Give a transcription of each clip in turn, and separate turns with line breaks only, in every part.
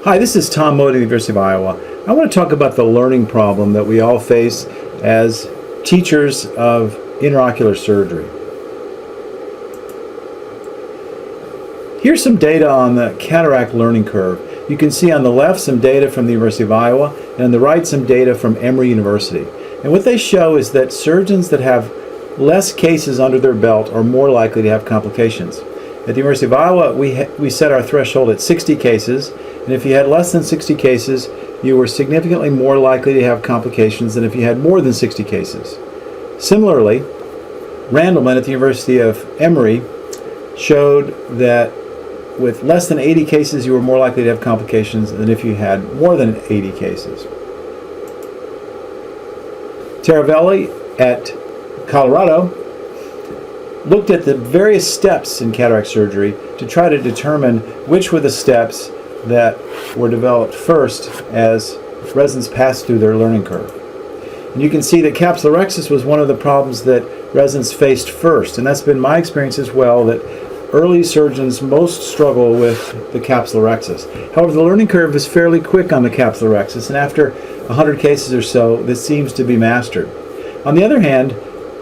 Hi, this is Tom Moe at the University of Iowa. I want to talk about the learning problem that we all face as teachers of intraocular surgery. Here's some data on the cataract learning curve. You can see on the left some data from the University of Iowa, and on the right some data from Emory University. And what they show is that surgeons that have less cases under their belt are more likely to have complications. At the University of Iowa, we set our threshold at 60 cases, and if you had less than 60 cases, you were significantly more likely to have complications than if you had more than 60 cases. Similarly, Randleman at the University of Emory showed that with less than 80 cases, you were more likely to have complications than if you had more than 80 cases. Taravelli at Colorado looked at the various steps in cataract surgery to try to determine which were the steps that were developed first as residents passed through their learning curve. And you can see that capsulorhexis was one of the problems that residents faced first, and that's been my experience as well, that early surgeons most struggle with the capsulorhexis. However, the learning curve is fairly quick on the capsulorhexis, and after 100 cases or so, this seems to be mastered. On the other hand,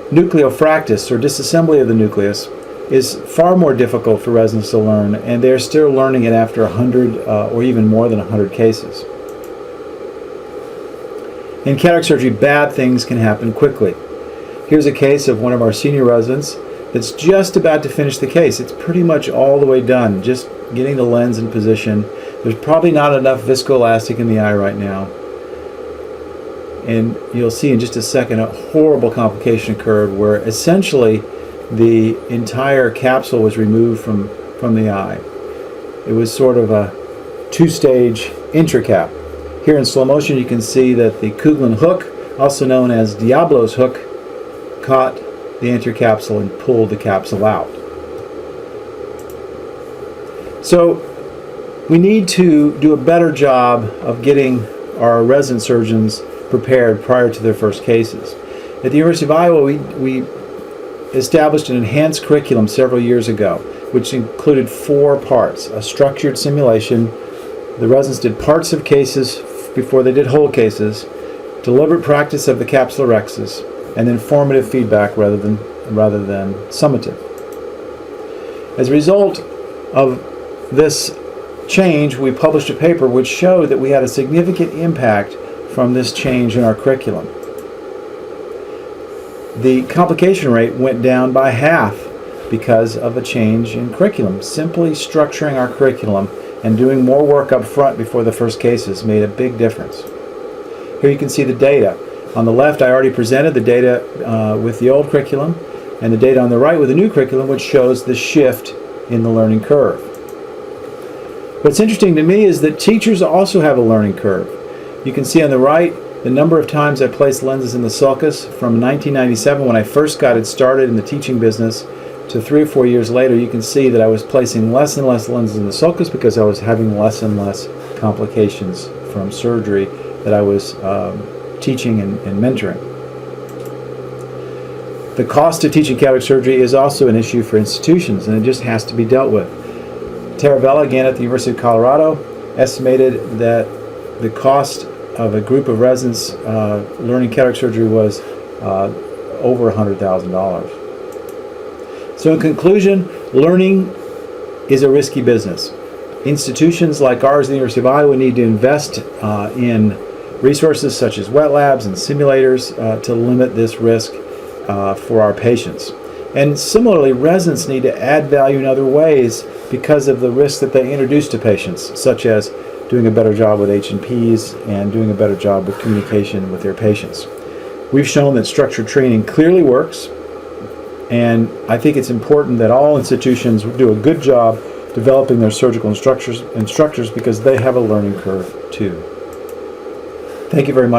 nucleofractus, or disassembly of the nucleus, is far more difficult for residents to learn, and they're still learning it after 100 or even more than 100 cases. In cataract surgery, bad things can happen quickly. Here's a case of one of our senior residents that's just about to finish the case. It's pretty much all the way done, just getting the lens in position. There's probably not enough viscoelastic in the eye right now. And you'll see in just a second a horrible complication occurred where essentially the entire capsule was removed from the eye. It was sort of a two-stage intracap. Here in slow motion you can see that the Kugelin hook, also known as Diablo's hook, caught the anterior capsule and pulled the capsule out. So we need to do a better job of getting our resident surgeons prepared prior to their first cases. At the University of Iowa, we established an enhanced curriculum several years ago, which included 4 parts. A structured simulation. The residents did parts of cases before they did whole cases, deliberate practice of the capsulorhexis, and then formative feedback rather than summative. As a result of this change, we published a paper which showed that we had a significant impact from this change in our curriculum. The complication rate went down by half because of a change in curriculum. Simply structuring our curriculum and doing more work up front before the first cases made a big difference. Here you can see the data. On the left, I already presented the data with the old curriculum, and the data on the right with the new curriculum, which shows the shift in the learning curve. What's interesting to me is that teachers also have a learning curve. You can see on the right the number of times I placed lenses in the sulcus from 1997, when I first got it started in the teaching business, to 3 or 4 years later. You can see that I was placing less and less lenses in the sulcus because I was having less and less complications from surgery that I was teaching and mentoring. The cost of teaching cataract surgery is also an issue for institutions, and it just has to be dealt with. Taravella, again at the University of Colorado, estimated that the cost of a group of residents learning cataract surgery was over $100,000. So in conclusion, learning is a risky business. Institutions like ours at the University of Iowa need to invest in resources such as wet labs and simulators to limit this risk for our patients. And similarly, residents need to add value in other ways because of the risks that they introduce to patients, such as doing a better job with H&Ps and doing a better job with communication with their patients. We've shown that structured training clearly works, and I think it's important that all institutions do a good job developing their surgical instructors because they have a learning curve too. Thank you very much.